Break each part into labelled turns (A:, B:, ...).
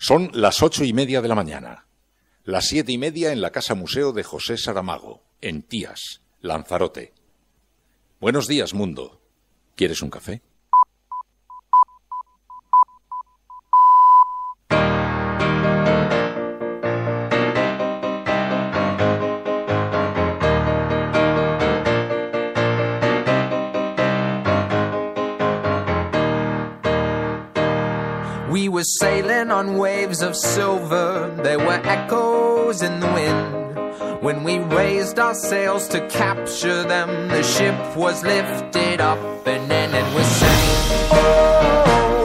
A: Son las 8:30 de la mañana. Las 7:30 en la Casa Museo de José Saramago, en Tías, Lanzarote. Buenos días, mundo. ¿Quieres un café?
B: We were sailing on waves of silver, there were echoes in the wind. When we raised our sails to capture them, the ship was lifted up and then it was saying, oh, oh,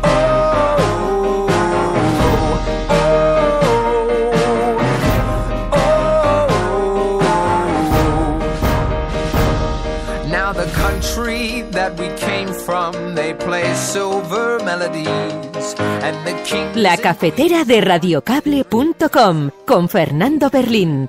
B: oh, oh. Now the country that we came from, they play silver melodies and the king.
C: La cafetera de radiocable.com con Fernando Berlín.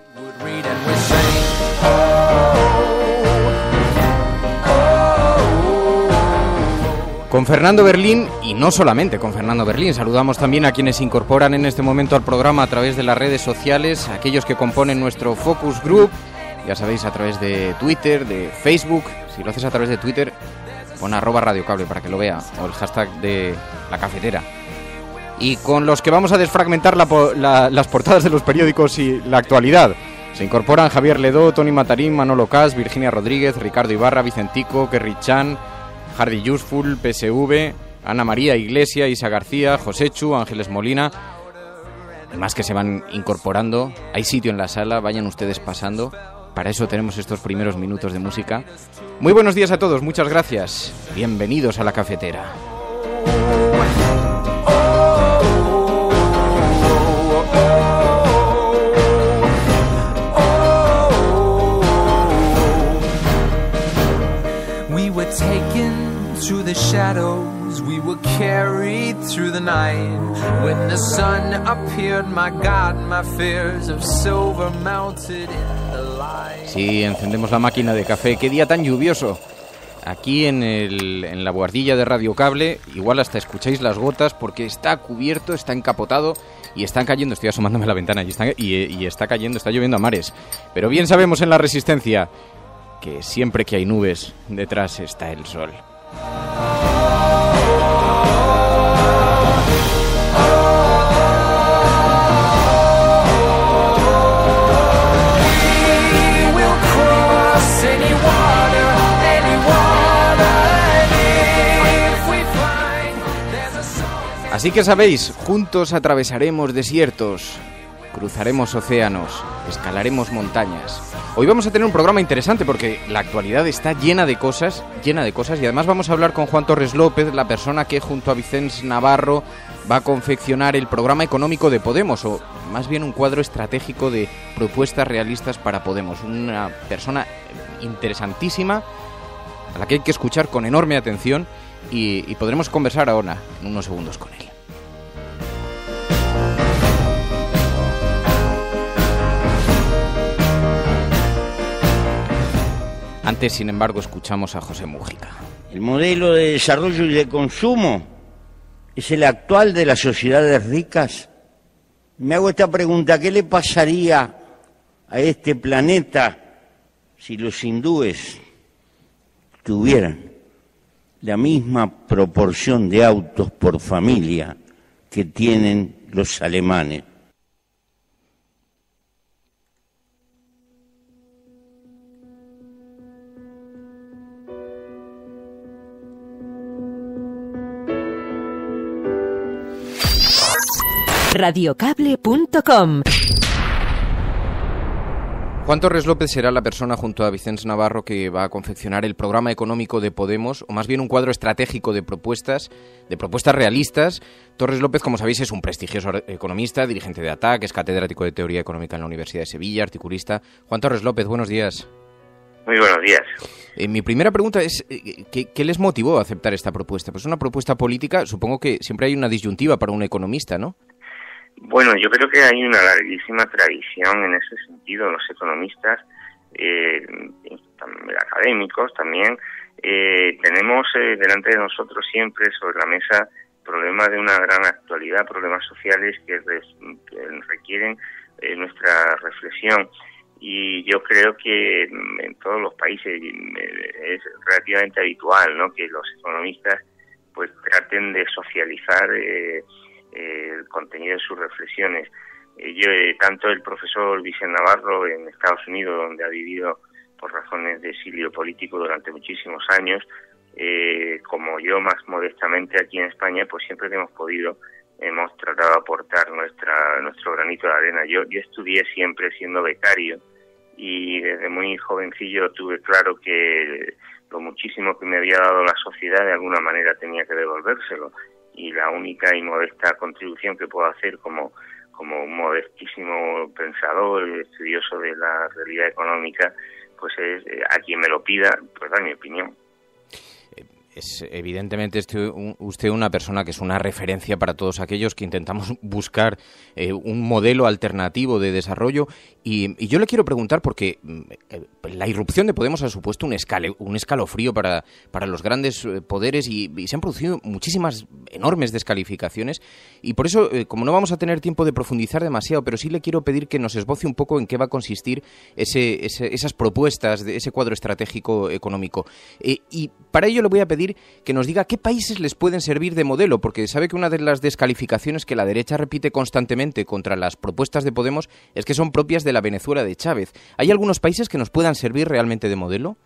D: Con Fernando Berlín, y no solamente con Fernando Berlín, saludamos también a quienes se incorporan en este momento al programa a través de las redes sociales, aquellos que componen nuestro Focus Group, ya sabéis, a través de Twitter, de Facebook. Si lo haces a través de Twitter, pon @radiocable para que lo vea, o el hashtag de la cafetera. Y con los que vamos a desfragmentar las portadas de los periódicos y la actualidad. Se incorporan Javier Ledó, Tony Matarín, Manolo Cas, Virginia Rodríguez, Ricardo Ibarra, Vicentico, Kerry Chan, Hardy Useful, PSV, Ana María Iglesia, Isa García, José Chu, Ángeles Molina. Y más que se van incorporando. Hay sitio en la sala, vayan ustedes pasando. Para eso tenemos estos primeros minutos de música. Muy buenos días a todos, muchas gracias. Bienvenidos a la cafetera.
B: We were taken through the shadows, we were carried through the night. When the sun appeared, my God, my fears of silver melted in the light.
D: Sí, encendemos la máquina de café. Qué día tan lluvioso. Aquí en la buhardilla de Radio Cable, igual hasta escucháis las gotas porque está cubierto, está encapotado y están cayendo. Estoy asomándome a la ventana y está cayendo, está lloviendo a mares. Pero bien sabemos en La Resistencia que siempre que hay nubes, detrás está el sol. Así que sabéis, juntos atravesaremos desiertos, cruzaremos océanos, escalaremos montañas. Hoy vamos a tener un programa interesante porque la actualidad está llena de cosas y además vamos a hablar con Juan Torres López, la persona que junto a Vicens Navarro va a confeccionar el programa económico de Podemos, o más bien un cuadro estratégico de propuestas realistas para Podemos. Una persona interesantísima a la que hay que escuchar con enorme atención y podremos conversar ahora en unos segundos con él. Antes, sin embargo, escuchamos a José Mújica.
E: El modelo de desarrollo y de consumo es el actual de las sociedades ricas. Me hago esta pregunta: ¿qué le pasaría a este planeta si los hindúes tuvieran la misma proporción de autos por familia que tienen los alemanes?
C: radiocable.com.
D: Juan Torres López será la persona junto a Vicens Navarro que va a confeccionar el programa económico de Podemos, o más bien un cuadro estratégico de propuestas realistas. Torres López, como sabéis, es un prestigioso economista, dirigente de ATAC, es catedrático de Teoría Económica en la Universidad de Sevilla, articulista. Juan Torres López, buenos días.
F: Muy buenos días.
D: Mi primera pregunta es, ¿qué les motivó a aceptar esta propuesta? Pues una propuesta política, supongo que siempre hay una disyuntiva para un economista, ¿no?
F: Bueno, yo creo que hay una larguísima tradición en ese sentido. Los economistas, académicos también, tenemos delante de nosotros siempre sobre la mesa problemas de una gran actualidad, problemas sociales que requieren nuestra reflexión. Y yo creo que en todos los países es relativamente habitual, ¿no?, que los economistas pues traten de socializar el contenido de sus reflexiones. Tanto el profesor Vicente Navarro en Estados Unidos, donde ha vivido por razones de exilio político durante muchísimos años, como yo más modestamente aquí en España, pues siempre que hemos podido hemos tratado de aportar nuestro granito de arena. Yo estudié siempre siendo becario y desde muy jovencillo tuve claro que lo muchísimo que me había dado la sociedad de alguna manera tenía que devolvérselo, y la única y modesta contribución que puedo hacer como un modestísimo pensador, estudioso de la realidad económica, pues es a quien me lo pida, pues dar mi opinión.
D: Es evidentemente usted una persona que es una referencia para todos aquellos que intentamos buscar un modelo alternativo de desarrollo, y yo le quiero preguntar porque la irrupción de Podemos ha supuesto un escalofrío para los grandes poderes y se han producido muchísimas enormes descalificaciones, y por eso, como no vamos a tener tiempo de profundizar demasiado, pero sí le quiero pedir que nos esboce un poco en qué va a consistir esas propuestas de ese cuadro estratégico económico, y para ello le voy a pedir que nos diga qué países les pueden servir de modelo, porque sabe que una de las descalificaciones que la derecha repite constantemente contra las propuestas de Podemos es que son propias de la Venezuela de Chávez. ¿Hay algunos países que nos puedan servir realmente de modelo?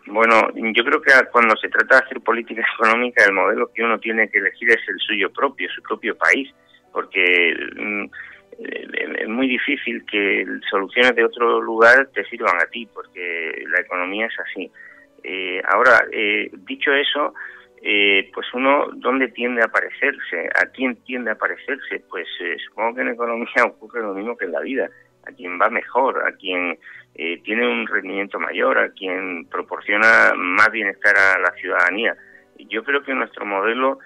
F: Bueno, yo creo que cuando se trata de hacer política económica, el modelo que uno tiene que elegir es el suyo propio, su propio país, porque es muy difícil que soluciones de otro lugar te sirvan a ti, porque la economía es así. Ahora, dicho eso, pues uno, ¿dónde tiende a parecerse? ¿A quién tiende a parecerse? Pues supongo que en economía ocurre lo mismo que en la vida. A quien va mejor, a quien tiene un rendimiento mayor, a quien proporciona más bienestar a la ciudadanía. Yo creo que nuestro modelo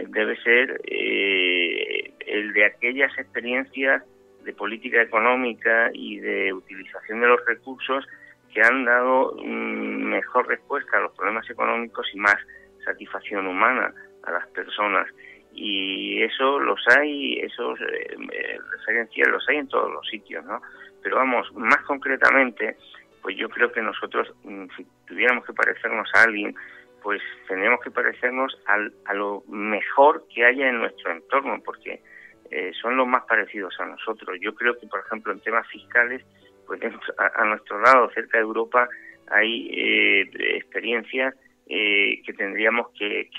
F: debe ser el de aquellas experiencias de política económica y de utilización de los recursos que han dado mejor respuesta a los problemas económicos y más satisfacción humana a las personas. Y eso los hay, esos referencias los hay en todos los sitios, ¿no? Pero vamos, más concretamente, pues yo creo que nosotros, si tuviéramos que parecernos a alguien, pues tendríamos que parecernos a lo mejor que haya en nuestro entorno, porque son los más parecidos a nosotros. Yo creo que, por ejemplo, en temas fiscales, pues a nuestro lado, cerca de Europa, hay experiencias que tendríamos que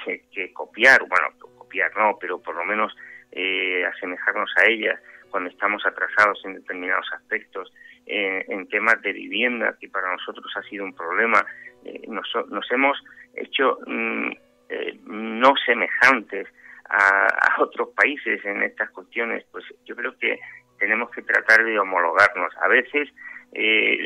F: copiar. Bueno, copiar no, pero por lo menos asemejarnos a ellas cuando estamos atrasados en determinados aspectos. En temas de vivienda, que para nosotros ha sido un problema, nos hemos hecho no semejantes a otros países en estas cuestiones. Pues yo creo que tenemos que tratar de homologarnos. A veces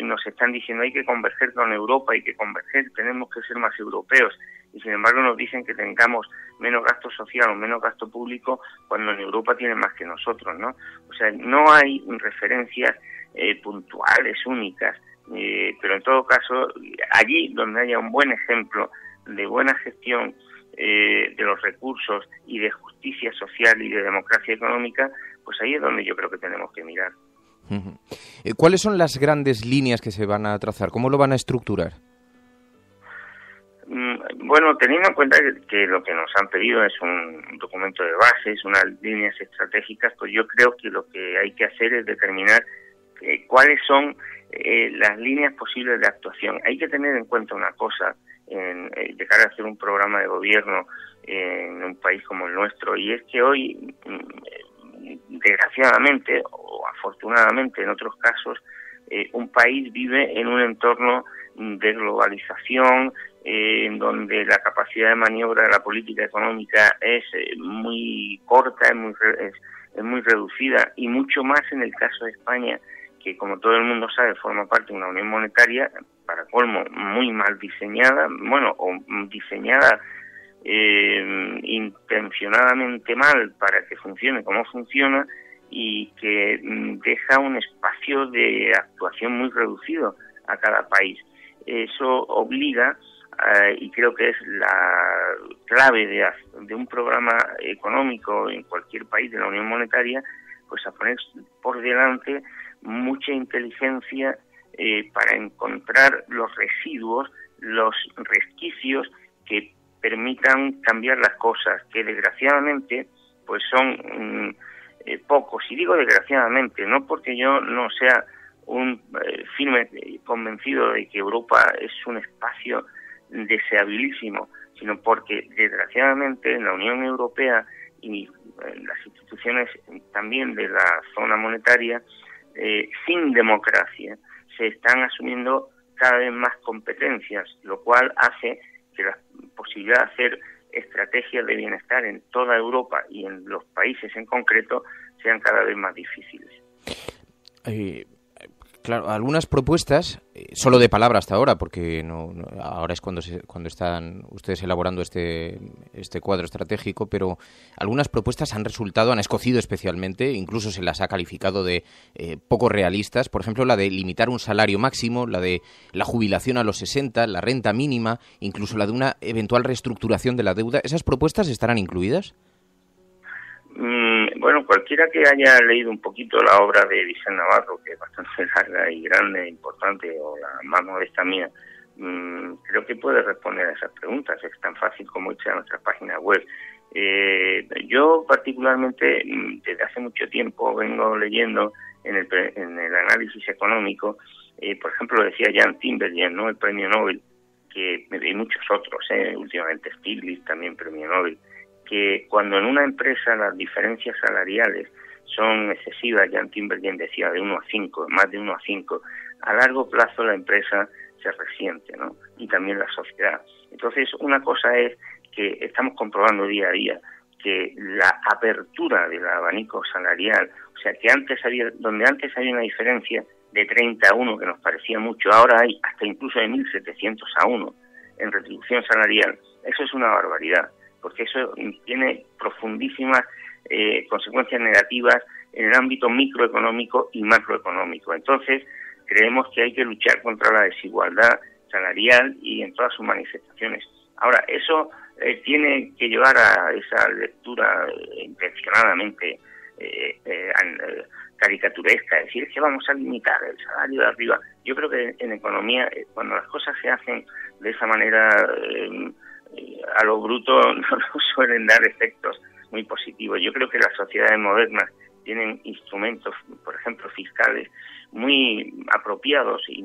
F: nos están diciendo hay que converger con Europa, hay que converger, tenemos que ser más europeos, y sin embargo nos dicen que tengamos menos gasto social o menos gasto público cuando en Europa tienen más que nosotros, ¿no? O sea, no hay referencias puntuales, únicas, pero en todo caso, allí donde haya un buen ejemplo de buena gestión de los recursos y de justicia social y de democracia económica, pues ahí es donde yo creo que tenemos que mirar.
D: ¿Cuáles son las grandes líneas que se van a trazar? ¿Cómo lo van a estructurar?
F: Bueno, teniendo en cuenta que lo que nos han pedido es un documento de bases, unas líneas estratégicas, pues yo creo que lo que hay que hacer es determinar cuáles son las líneas posibles de actuación. Hay que tener en cuenta una cosa de cara a hacer un programa de gobierno en un país como el nuestro, y es que hoy, desgraciadamente o afortunadamente en otros casos, un país vive en un entorno de globalización, en donde la capacidad de maniobra de la política económica es muy corta, es muy reducida, y mucho más en el caso de España, que como todo el mundo sabe forma parte de una unión monetaria, para colmo, muy mal diseñada, o diseñada intencionadamente mal para que funcione como funciona, y que deja un espacio de actuación muy reducido a cada país. Eso obliga y creo que es la clave de un programa económico en cualquier país de la Unión Monetaria, pues a poner por delante mucha inteligencia para encontrar los residuos, los resquicios que permitan cambiar las cosas, que desgraciadamente pues son pocos. Y digo desgraciadamente, no porque yo no sea un firme convencido de que Europa es un espacio deseabilísimo, sino porque desgraciadamente en la Unión Europea y en las instituciones también de la zona monetaria, sin democracia, se están asumiendo cada vez más competencias, lo cual hace que la posibilidad de hacer estrategias de bienestar en toda Europa y en los países en concreto sean cada vez más difíciles.
D: Claro, algunas propuestas, solo de palabra hasta ahora, porque ahora es cuando están ustedes elaborando este cuadro estratégico, pero algunas propuestas han escocido especialmente, incluso se las ha calificado de poco realistas. Por ejemplo, la de limitar un salario máximo, la de la jubilación a los 60, la renta mínima, incluso la de una eventual reestructuración de la deuda. ¿Esas propuestas estarán incluidas?
F: Bueno, cualquiera que haya leído un poquito la obra de Vicente Navarro, que es bastante larga y grande e importante, o la más modesta mía, creo que puede responder a esas preguntas. Es tan fácil como irse a nuestra página web. Yo particularmente, desde hace mucho tiempo, vengo leyendo en el análisis económico, por ejemplo, lo decía Jan Timbergen, ¿no?, el premio Nobel, y muchos otros, últimamente Stiglitz, también premio Nobel, que cuando en una empresa las diferencias salariales son excesivas, Jan Timbergen decía de 1 a 5, más de 1 a 5, a largo plazo la empresa se resiente, ¿no?, y también la sociedad. Entonces, una cosa es que estamos comprobando día a día que la apertura del abanico salarial, o sea, que donde antes había una diferencia de 30 a 1, que nos parecía mucho, ahora hay hasta incluso de 1.700 a 1 en retribución salarial. Eso es una barbaridad, porque eso tiene profundísimas consecuencias negativas en el ámbito microeconómico y macroeconómico. Entonces, creemos que hay que luchar contra la desigualdad salarial y en todas sus manifestaciones. Ahora, eso tiene que llevar a esa lectura intencionadamente caricaturesca, es decir, que vamos a limitar el salario de arriba. Yo creo que en economía, cuando las cosas se hacen de esa manera a lo bruto, no suelen dar efectos muy positivos. Yo creo que las sociedades modernas tienen instrumentos, por ejemplo, fiscales, muy apropiados y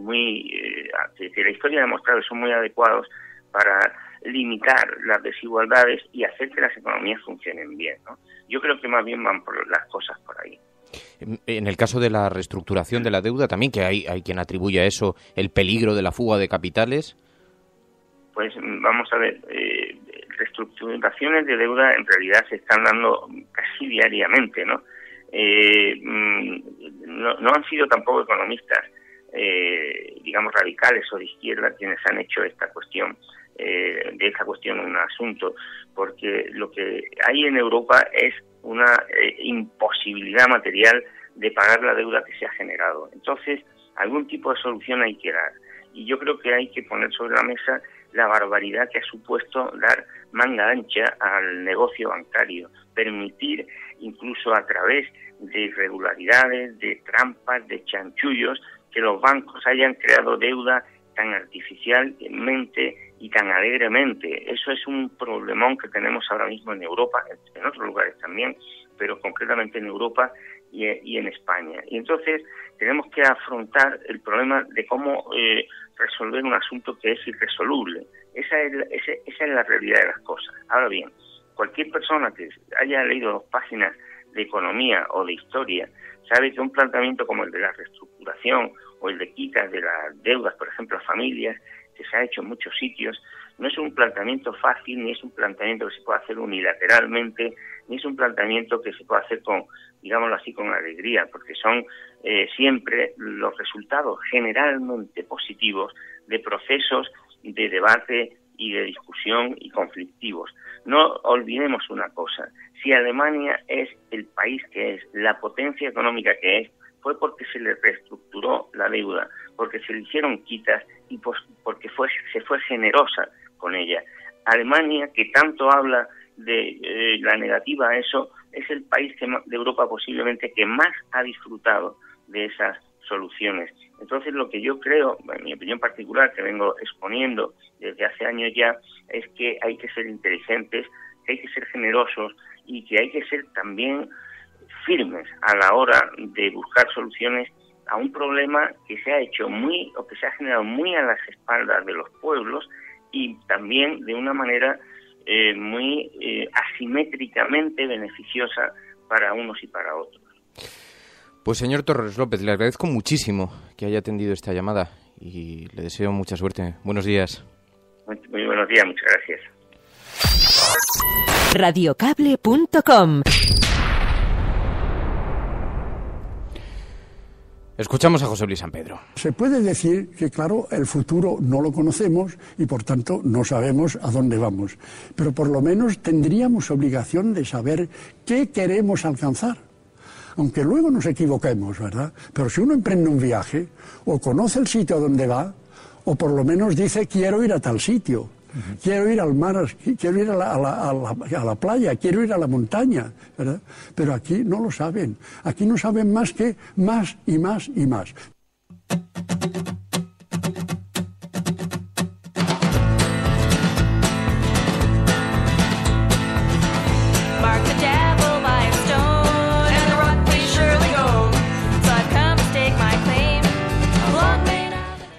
F: que la historia ha demostrado que son muy adecuados para limitar las desigualdades y hacer que las economías funcionen bien, ¿no? Yo creo que más bien van por las cosas por ahí.
D: En el caso de la reestructuración de la deuda también, que hay quien atribuye a eso el peligro de la fuga de capitales. Pues
F: vamos a ver, reestructuraciones de deuda en realidad se están dando casi diariamente, ¿no? No han sido tampoco economistas, digamos, radicales o de izquierda quienes han hecho de esta cuestión un asunto, porque lo que hay en Europa es una imposibilidad material de pagar la deuda que se ha generado. Entonces, algún tipo de solución hay que dar. Y yo creo que hay que poner sobre la mesa la barbaridad que ha supuesto dar manga ancha al negocio bancario, permitir incluso a través de irregularidades, de trampas, de chanchullos, que los bancos hayan creado deuda tan artificialmente y tan alegremente. Eso es un problemón que tenemos ahora mismo en Europa, en otros lugares también, pero concretamente en Europa y en España. Y entonces tenemos que afrontar el problema de cómo resolver un asunto que es irresoluble. Esa es la realidad de las cosas. Ahora bien, cualquier persona que haya leído 2 páginas de economía o de historia sabe que un planteamiento como el de la reestructuración o el de quitas de las deudas, por ejemplo, a familias, que se ha hecho en muchos sitios, no es un planteamiento fácil, ni es un planteamiento que se pueda hacer unilateralmente, ni es un planteamiento que se pueda hacer con, digámoslo así, con alegría, porque son siempre los resultados generalmente positivos de procesos de debate y de discusión y conflictivos. No olvidemos una cosa, si Alemania es el país que es, la potencia económica que es, fue porque se le reestructuró la deuda, porque se le hicieron quitas y porque se fue generosa con ella. Alemania, que tanto habla de la negativa a eso, es el país de Europa posiblemente que más ha disfrutado de esas soluciones. Entonces, lo que yo creo, en mi opinión particular, que vengo exponiendo desde hace años ya, es que hay que ser inteligentes, que hay que ser generosos y que hay que ser también firmes a la hora de buscar soluciones a un problema que se ha hecho que se ha generado muy a las espaldas de los pueblos y también de una manera muy asimétricamente beneficiosa para unos y para otros.
D: Pues señor Torres López, le agradezco muchísimo que haya atendido esta llamada y le deseo mucha suerte. Buenos días.
F: Muy buenos días, muchas gracias.
C: Radiocable.com.
D: Escuchamos a José Luis San Pedro.
G: Se puede decir que, claro, el futuro no lo conocemos y, por tanto, no sabemos a dónde vamos. Pero por lo menos tendríamos obligación de saber qué queremos alcanzar. Aunque luego nos equivoquemos, ¿verdad? Pero si uno emprende un viaje, o conoce el sitio a donde va, o por lo menos dice, quiero ir a tal sitio. Quiero ir al mar, quiero ir a la playa, quiero ir a la montaña, ¿verdad? Pero aquí no lo saben. Aquí no saben más que más y más y más.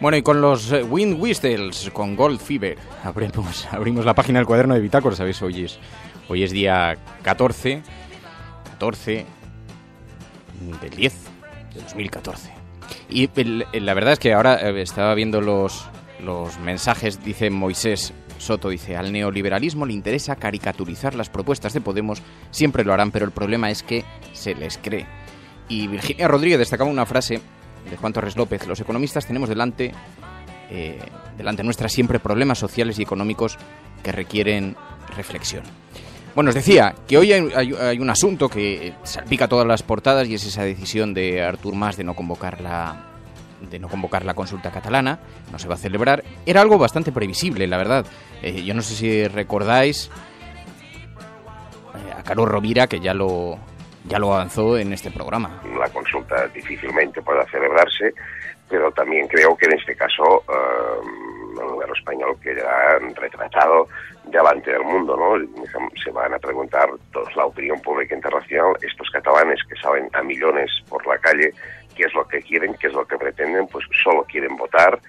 D: Bueno, y con los Wind Whistles, con Gold Fever, abrimos la página del cuaderno de Bitácora, ¿sabéis? Hoy es día 14 del 10 de 2014. Y la verdad es que ahora estaba viendo los mensajes, dice Moisés Soto, dice, al neoliberalismo le interesa caricaturizar las propuestas de Podemos, siempre lo harán, pero el problema es que se les cree. Y Virginia Rodríguez destacaba una frase de Juan Torres López: los economistas tenemos delante nuestra siempre problemas sociales y económicos que requieren reflexión. Bueno, os decía que hoy hay un asunto que salpica todas las portadas y es esa decisión de Artur Mas de no convocar la consulta catalana. No se va a celebrar. Era algo bastante previsible, la verdad. Yo no sé si recordáis a Carlos Rovira, que ya lo avanzó en este programa.
H: La consulta difícilmente pueda celebrarse, pero también creo que en este caso el gobierno español quedará retratado delante del mundo, ¿no? Se van a preguntar toda la opinión pública internacional, estos catalanes que salen a millones por la calle, qué es lo que quieren, qué es lo que pretenden, pues solo quieren votar,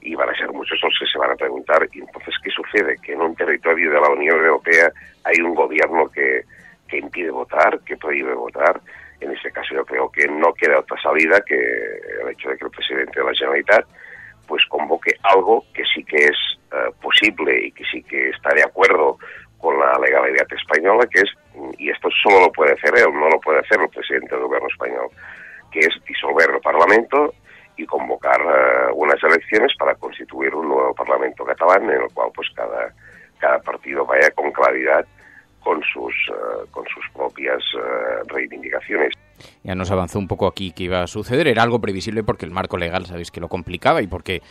H: y van a ser muchos los que se van a preguntar. Y entonces, ¿qué sucede? Que en un territorio de la Unión Europea hay un gobierno que impide votar, que prohíbe votar. En este caso yo creo que no queda otra salida que el hecho de que el presidente de la Generalitat pues convoque algo que sí que es posible y que sí que está de acuerdo con la legalidad española, que es, y esto solo lo puede hacer él, no lo puede hacer el presidente del gobierno español, que es disolver el Parlamento y convocar unas elecciones para constituir un nuevo Parlamento catalán en el cual pues cada partido vaya con claridad con sus propias reivindicaciones.
D: Ya nos avanzó un poco aquí que iba a suceder. Era algo previsible porque el marco legal, sabéis que lo complicaba y porque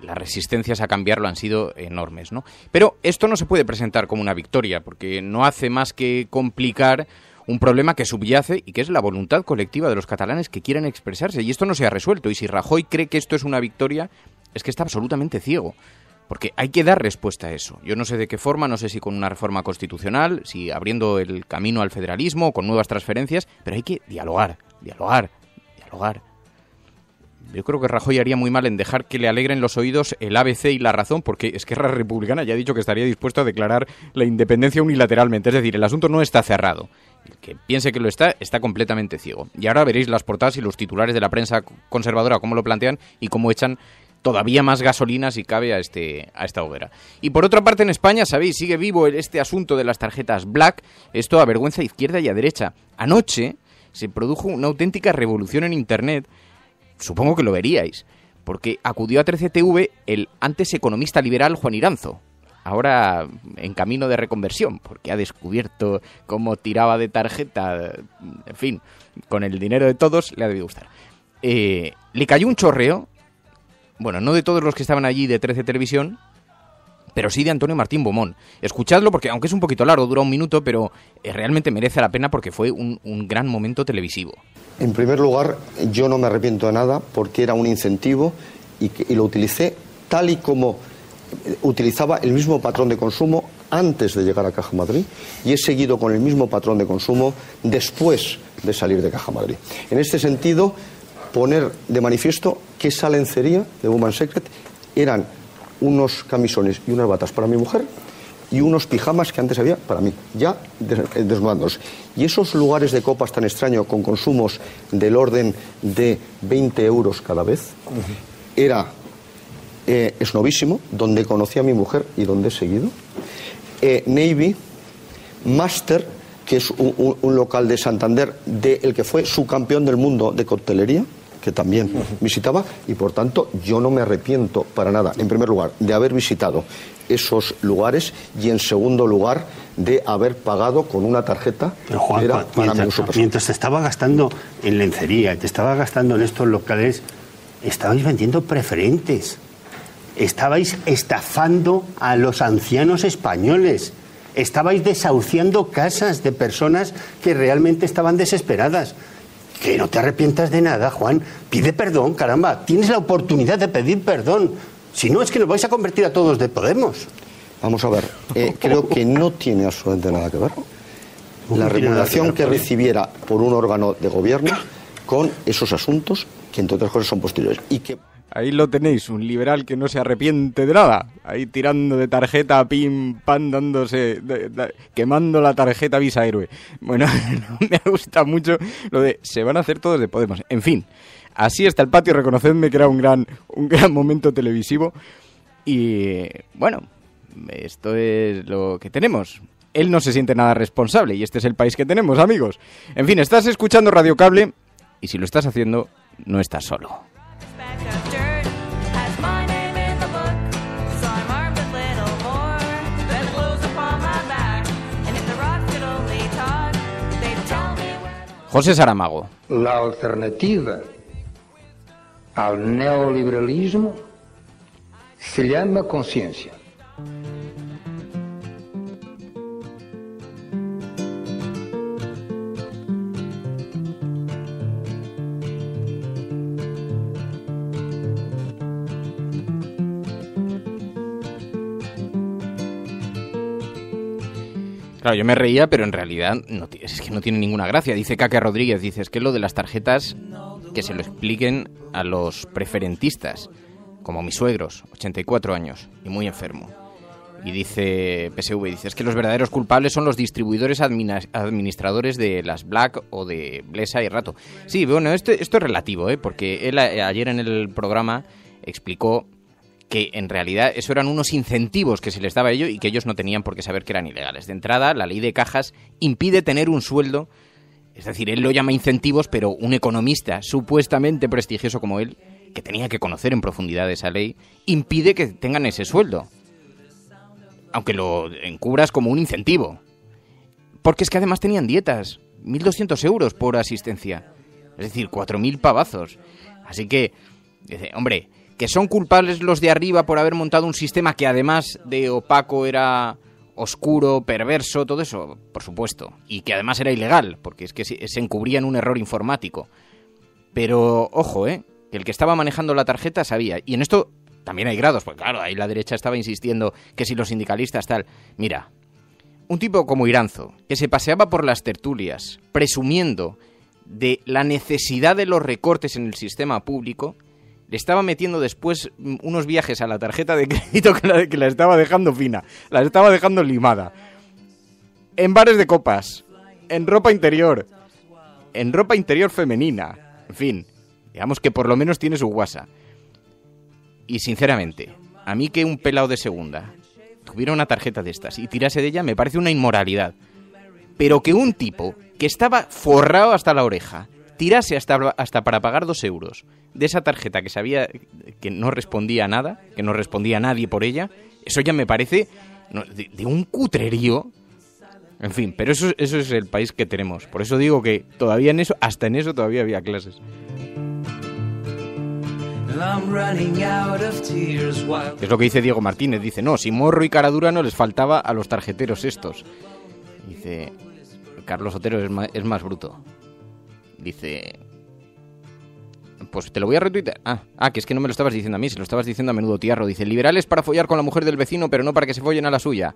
D: las resistencias a cambiarlo han sido enormes, ¿no? Pero esto no se puede presentar como una victoria porque no hace más que complicar un problema que subyace y que es la voluntad colectiva de los catalanes que quieren expresarse. Y esto no se ha resuelto. Y si Rajoy cree que esto es una victoria, es que está absolutamente ciego. Porque hay que dar respuesta a eso. Yo no sé de qué forma, no sé si con una reforma constitucional, si abriendo el camino al federalismo, con nuevas transferencias, pero hay que dialogar. Yo creo que Rajoy haría muy mal en dejar que le alegren los oídos el ABC y La Razón, porque Esquerra Republicana ya ha dicho que estaría dispuesto a declarar la independencia unilateralmente. Es decir, el asunto no está cerrado. El que piense que lo está completamente ciego. Y ahora veréis las portadas y los titulares de la prensa conservadora, cómo lo plantean y cómo echan todavía más gasolina si cabe a esta hoguera. Y por otra parte en España, sabéis, sigue vivo este asunto de las tarjetas Black. Esto avergüenza a izquierda y a derecha. Anoche se produjo una auténtica revolución en Internet. Supongo que lo veríais, porque acudió a 13TV el antes economista liberal Juan Iranzo, ahora en camino de reconversión, porque ha descubierto cómo tiraba de tarjeta, en fin, con el dinero de todos, le ha debido gustar. Le cayó un chorreo, bueno, no de todos los que estaban allí de 13 Televisión, pero sí de Antonio Martín Beaumont. Escuchadlo porque, aunque es un poquito largo, dura 1 minuto, pero realmente merece la pena porque fue un gran momento televisivo.
I: En primer lugar, yo no me arrepiento de nada porque era un incentivo y lo utilicé tal y como utilizaba el mismo patrón de consumo antes de llegar a Caja Madrid y he seguido con el mismo patrón de consumo después de salir de Caja Madrid. En este sentido, poner de manifiesto que esa lencería de Woman's Secret eran unos camisones y unas batas para mi mujer y unos pijamas que antes había para mí, ya desnudándolos. Y esos lugares de copas tan extraños con consumos del orden de 20 euros cada vez, era Snobísimo, donde conocí a mi mujer y donde he seguido. Navy, Master, que es un local de Santander, el que fue subcampeón del mundo de coctelería, que también visitaba, y por tanto yo no me arrepiento para nada, en primer lugar, de haber visitado esos lugares y en segundo lugar de haber pagado con una tarjeta.
J: Pero Juan,
I: que era para mi uso personal.
J: Mientras te estaba gastando en lencería, te estaba gastando en estos locales, estabais vendiendo preferentes. Estabais estafando a los ancianos españoles. Estabais desahuciando casas de personas que realmente estaban desesperadas. Que no te arrepientas de nada, Juan. Pide perdón, caramba. Tienes la oportunidad de pedir perdón. Si no, es que nos vais a convertir a todos de Podemos.
I: Vamos a ver. Creo que no tiene absolutamente nada que ver la remuneración que recibiera por un órgano de gobierno con esos asuntos que, entre otras cosas, son posteriores. Y que...
D: Ahí lo tenéis, un liberal que no se arrepiente de nada. Ahí tirando de tarjeta, pim, pam, quemando la tarjeta Visa Héroe. Bueno, me gusta mucho lo de se van a hacer todos de Podemos. En fin, así está el patio. Reconocedme que era un gran momento televisivo. Y bueno, esto es lo que tenemos. Él no se siente nada responsable y este es el país que tenemos, amigos. En fin, estás escuchando Radio Cable y si lo estás haciendo, no estás solo. José Saramago.
K: La alternativa al neoliberalismo se llama conciencia.
D: Claro, yo me reía, pero en realidad es que no tiene ninguna gracia. Dice Caque Rodríguez, dice, es que lo de las tarjetas, que se lo expliquen a los preferentistas, como mis suegros, 84 años, y muy enfermo. Y dice PSV, dice, es que los verdaderos culpables son los distribuidores administradores de las Black o de Blesa y Rato. Sí, bueno, esto es relativo, porque él ayer en el programa explicó que en realidad eso eran unos incentivos que se les daba a ellos y que ellos no tenían por qué saber que eran ilegales. De entrada, la ley de cajas impide tener un sueldo, es decir, él lo llama incentivos, pero un economista supuestamente prestigioso como él, que tenía que conocer en profundidad esa ley, impide que tengan ese sueldo, aunque lo encubras como un incentivo. Porque es que además tenían dietas, 1.200 euros por asistencia, es decir, 4.000 pavazos. Así que, dice, hombre, que son culpables los de arriba por haber montado un sistema que además de opaco era oscuro, perverso, todo eso, por supuesto. Y que además era ilegal, porque es que se encubría en un error informático. Pero, ojo, que el que estaba manejando la tarjeta sabía. Y en esto también hay grados, porque claro, ahí la derecha estaba insistiendo que si los sindicalistas tal... Mira, un tipo como Iranzo, que se paseaba por las tertulias, presumiendo de la necesidad de los recortes en el sistema público, le estaba metiendo después unos viajes a la tarjeta de crédito que la estaba dejando fina, la estaba dejando limada. En bares de copas, en ropa interior femenina, en fin, digamos que por lo menos tiene su guasa. Y sinceramente, a mí que un pelado de segunda tuviera una tarjeta de estas y tirase de ella me parece una inmoralidad. Pero que un tipo que estaba forrado hasta la oreja tirase hasta para pagar 2 euros de esa tarjeta que sabía que no respondía a nada, que no respondía a nadie por ella, eso ya me parece de un cutrerío. En fin, pero eso es el país que tenemos. Por eso digo que todavía hasta en eso todavía había clases. Es lo que dice Diego Martínez, dice, no, si morro y cara dura no les faltaba a los tarjeteros estos. Dice, Carlos Otero es más bruto. Dice, pues te lo voy a retuitear. Que es que no me lo estabas diciendo a mí, se lo estabas diciendo a Menudo Tiarro. Dice, liberales para follar con la mujer del vecino, pero no para que se follen a la suya.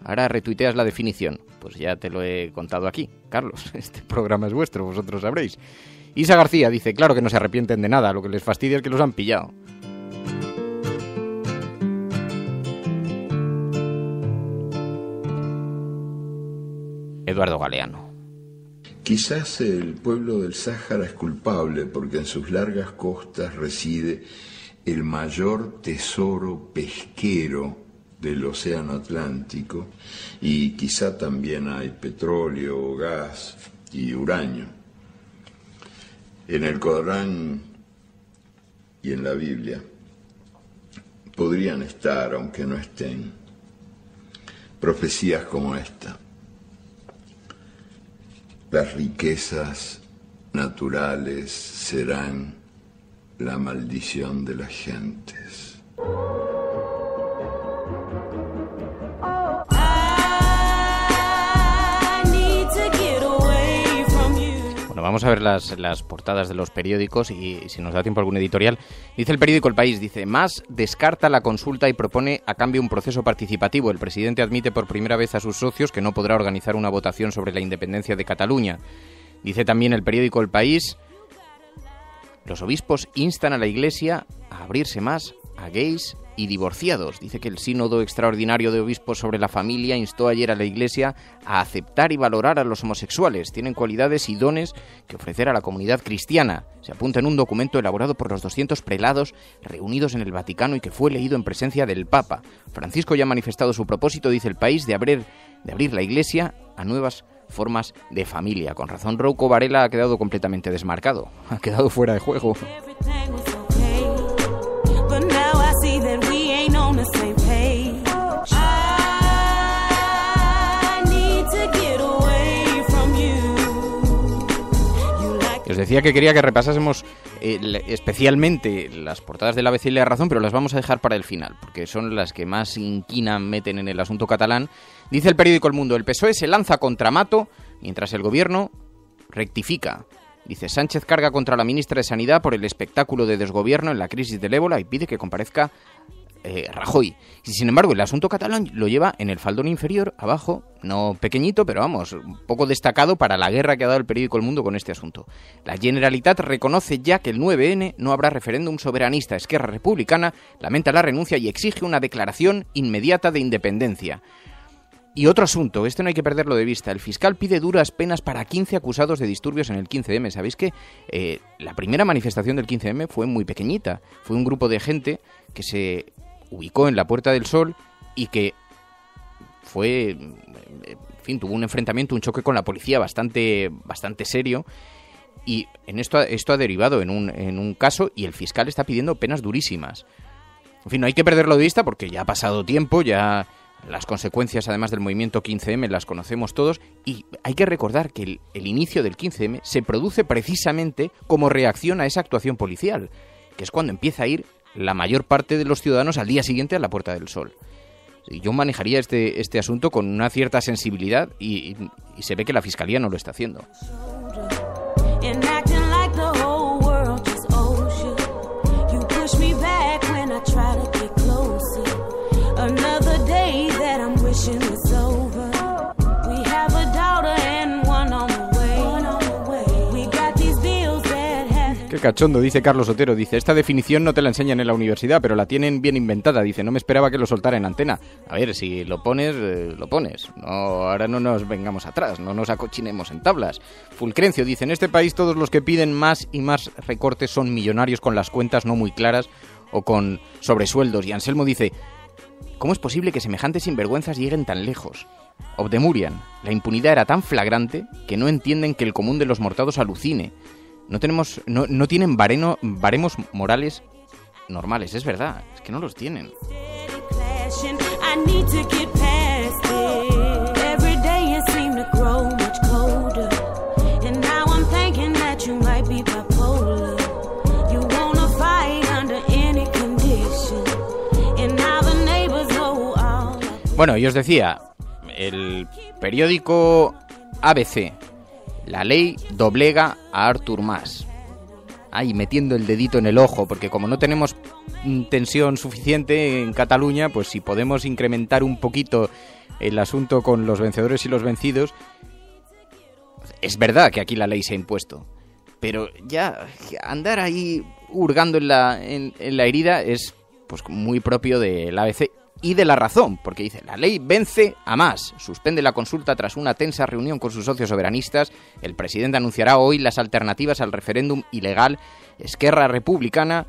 D: Ahora retuiteas la definición. Pues ya te lo he contado aquí, Carlos. Este programa es vuestro, vosotros sabréis. Isa García dice, claro que no se arrepienten de nada, lo que les fastidia es que los han pillado. Eduardo Galeano.
L: Quizás el pueblo del Sáhara es culpable porque en sus largas costas reside el mayor tesoro pesquero del océano Atlántico y quizá también hay petróleo, gas y uranio. En el Corán y en la Biblia podrían estar, aunque no estén, profecías como esta. Las riquezas naturales serán la maldición de las gentes.
D: Bueno, vamos a ver las portadas de los periódicos y si nos da tiempo algún editorial. Dice el periódico El País, dice, Mas descarta la consulta y propone a cambio un proceso participativo. El presidente admite por primera vez a sus socios que no podrá organizar una votación sobre la independencia de Cataluña. Dice también el periódico El País, los obispos instan a la Iglesia a abrirse más a gays y divorciados. Dice que el Sínodo Extraordinario de Obispos sobre la Familia instó ayer a la Iglesia a aceptar y valorar a los homosexuales. Tienen cualidades y dones que ofrecer a la comunidad cristiana. Se apunta en un documento elaborado por los 200 prelados reunidos en el Vaticano y que fue leído en presencia del Papa. Francisco ya ha manifestado su propósito, dice El País, de abrir la Iglesia a nuevas formas de familia. Con razón, Rouco Varela ha quedado completamente desmarcado. Ha quedado fuera de juego. Os decía que quería que repasásemos especialmente las portadas del ABC y La Razón, pero las vamos a dejar para el final, porque son las que más inquina meten en el asunto catalán. Dice el periódico El Mundo, el PSOE se lanza contra Mato, mientras el gobierno rectifica. Dice, Sánchez carga contra la ministra de Sanidad por el espectáculo de desgobierno en la crisis del ébola y pide que comparezca Rajoy. Y sin embargo, el asunto catalán lo lleva en el faldón inferior, abajo, no pequeñito, pero vamos, un poco destacado para la guerra que ha dado el periódico El Mundo con este asunto. La Generalitat reconoce ya que el 9N no habrá referéndum soberanista. Esquerra Republicana lamenta la renuncia y exige una declaración inmediata de independencia. Y otro asunto, este no hay que perderlo de vista. El fiscal pide duras penas para 15 acusados de disturbios en el 15M. ¿Sabéis que la primera manifestación del 15M fue muy pequeñita? Fue un grupo de gente que se ubicó en la Puerta del Sol y que fue, en fin, tuvo un enfrentamiento, un choque con la policía bastante serio. Y en esto ha derivado en un caso y el fiscal está pidiendo penas durísimas. En fin, no hay que perderlo de vista porque ya ha pasado tiempo, ya las consecuencias además del movimiento 15M las conocemos todos y hay que recordar que el inicio del 15M se produce precisamente como reacción a esa actuación policial, que es cuando empieza a ir la mayor parte de los ciudadanos al día siguiente a la Puerta del Sol. Yo manejaría este asunto con una cierta sensibilidad y se ve que la Fiscalía no lo está haciendo. Qué cachondo, dice Carlos Otero. Dice, esta definición no te la enseñan en la universidad, pero la tienen bien inventada. Dice, no me esperaba que lo soltara en antena. A ver, si lo pones, lo pones. No, ahora no nos vengamos atrás, no nos acochinemos en tablas. Fulcrencio dice, en este país todos los que piden más y más recortes son millonarios con las cuentas no muy claras o con sobresueldos. Y Anselmo dice, ¿cómo es posible que semejantes sinvergüenzas lleguen tan lejos? Obdemurian, la impunidad era tan flagrante que no entienden que el común de los mortados alucine. No tienen baremos morales normales, es verdad, es que no los tienen. Bueno, y os decía, el periódico ABC, la ley doblega a Artur Mas. Ahí metiendo el dedito en el ojo, porque como no tenemos tensión suficiente en Cataluña, pues si podemos incrementar un poquito el asunto con los vencedores y los vencidos. Es verdad que aquí la ley se ha impuesto, pero ya andar ahí hurgando en la herida es pues muy propio del ABC y de La Razón, porque dice: la ley vence a Mas, suspende la consulta tras una tensa reunión con sus socios soberanistas. El presidente anunciará hoy las alternativas al referéndum ilegal. Esquerra Republicana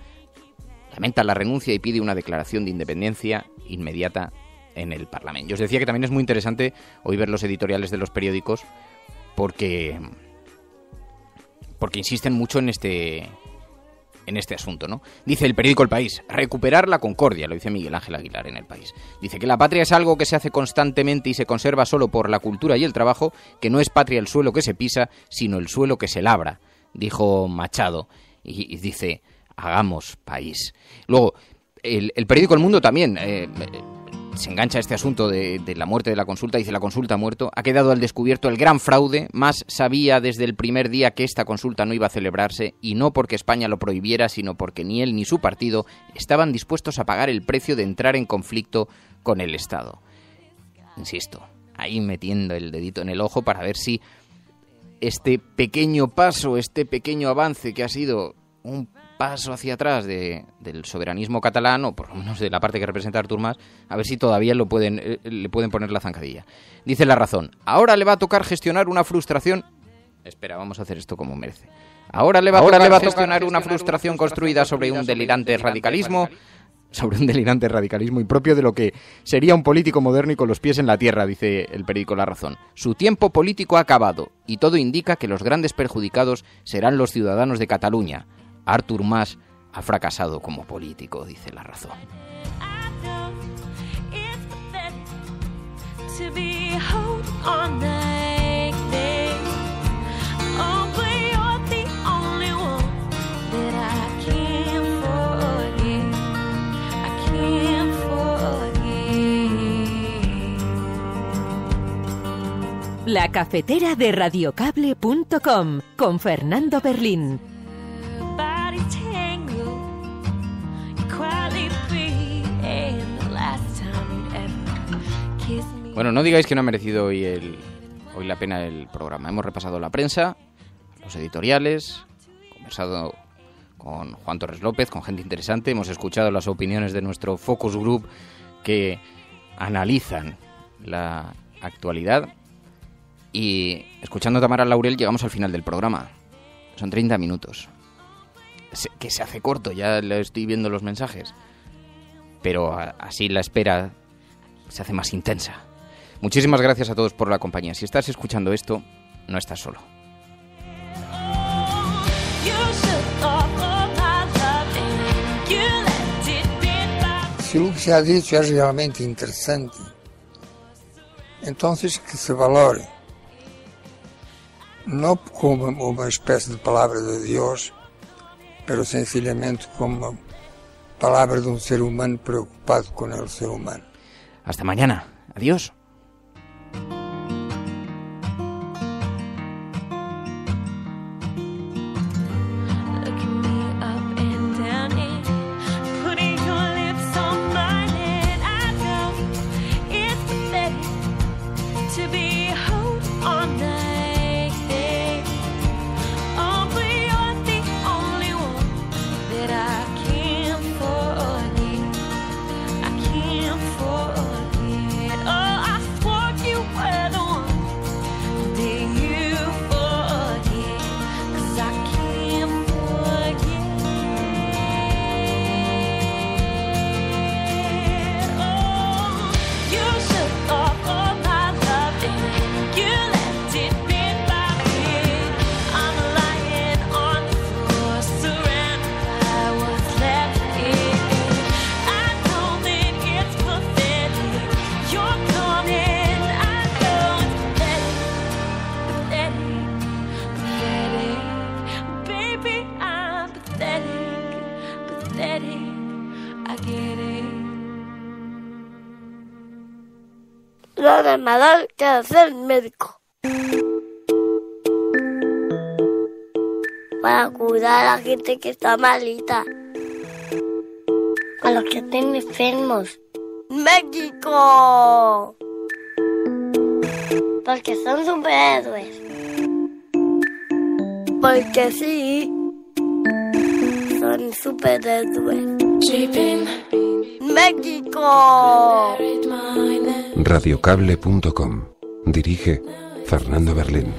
D: lamenta la renuncia y pide una declaración de independencia inmediata en el Parlamento. Yo os decía que también es muy interesante hoy ver los editoriales de los periódicos porque insisten mucho en este asunto, ¿no? Dice el periódico El País: recuperar la concordia, lo dice Miguel Ángel Aguilar en El País. Dice que la patria es algo que se hace constantemente y se conserva solo por la cultura y el trabajo, que no es patria el suelo que se pisa, sino el suelo que se labra, dijo Machado. Y dice: hagamos país. Luego, el periódico El Mundo también se engancha a este asunto de la muerte de la consulta. Dice: la consulta ha muerto, ha quedado al descubierto el gran fraude. Mas sabía desde el primer día que esta consulta no iba a celebrarse, y no porque España lo prohibiera, sino porque ni él ni su partido estaban dispuestos a pagar el precio de entrar en conflicto con el Estado. Insisto, ahí metiendo el dedito en el ojo para ver si este pequeño paso, este pequeño avance que ha sido un paso hacia atrás del soberanismo catalán, o por lo menos de la parte que representa Artur Mas, a ver si todavía le pueden poner la zancadilla. Dice La Razón: ahora le va a tocar gestionar una frustración. Espera, vamos a hacer esto como merece. Ahora le va a tocar gestionar una frustración construida sobre un delirante radicalismo y propio de lo que sería un político moderno y con los pies en la tierra, dice el periódico La Razón. Su tiempo político ha acabado y todo indica que los grandes perjudicados serán los ciudadanos de Cataluña. Artur Mas ha fracasado como político, dice La Razón.
C: La cafetera de radiocable.com con Fernando Berlín.
D: Bueno, no digáis que no ha merecido hoy la pena el programa. Hemos repasado la prensa, los editoriales, conversado con Juan Torres López, con gente interesante. Hemos escuchado las opiniones de nuestro Focus Group que analizan la actualidad. Y escuchando a Tamara Laurel llegamos al final del programa. Son 30 minutos. Que se hace corto, ya le estoy viendo los mensajes. Pero así la espera se hace más intensa. Muchísimas gracias a todos por la compañía. Si estás escuchando esto, no estás solo.
K: Si lo que se ha dicho es realmente interesante, entonces que se valore. No como una especie de palabra de Dios, pero sencillamente como palabra de un ser humano preocupado con el ser humano.
D: Hasta mañana. Adiós.
B: Oh,
M: Ahora Nadal quiere ser médico. Para cuidar a la gente que está malita. A los que estén enfermos. ¡México! Porque son superhéroes. Porque sí. Son superhéroes. ¡México!
N: Radiocable.com. Dirige Fernando Berlín.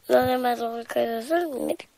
M: Lo demás lo que es el médico.